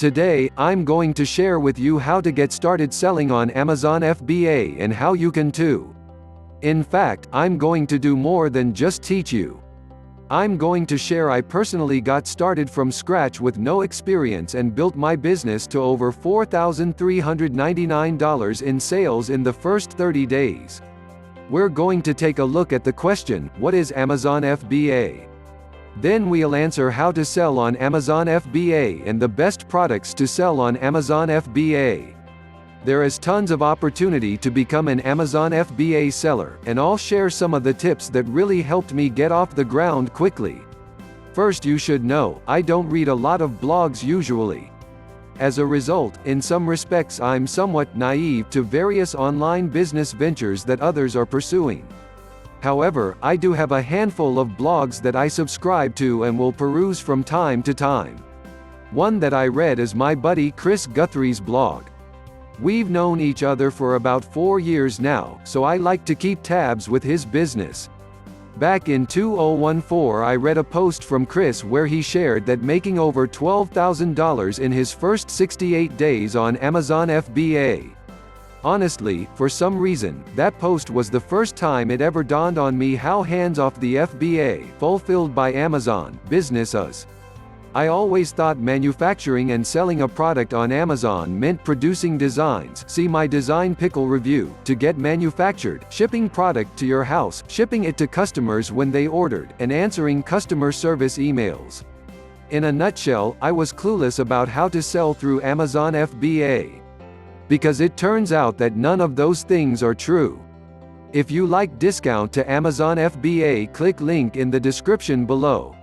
Today, I'm going to share with you how to get started selling on Amazon FBA and how you can too. In fact, I'm going to do more than just teach you. I'm going to share I personally got started from scratch with no experience and built my business to over $4,399 in sales in the first 30 days. We're going to take a look at the question, what is Amazon FBA? Then we'll answer how to sell on Amazon FBA and the best products to sell on Amazon FBA. There is tons of opportunity to become an Amazon FBA seller, and I'll share some of the tips that really helped me get off the ground quickly. First, you should know, I don't read a lot of blogs usually. As a result, in some respects I'm somewhat naive to various online business ventures that others are pursuing. However, I do have a handful of blogs that I subscribe to and will peruse from time to time. One that I read is my buddy Chris Guthrie's blog. We've known each other for about 4 years now, so I like to keep tabs with his business. Back in 2014 I read a post from Chris where he shared that making over $12,000 in his first 68 days on Amazon FBA. Honestly, for some reason, that post was the first time it ever dawned on me how hands-off the FBA, fulfilled by Amazon, business is. I always thought manufacturing and selling a product on Amazon meant producing designs, see my design pickle review, to get manufactured, shipping product to your house, shipping it to customers when they ordered, and answering customer service emails. In a nutshell, I was clueless about how to sell through Amazon FBA. Because it turns out that none of those things are true. If you like discount to Amazon FBA, click link in the description below.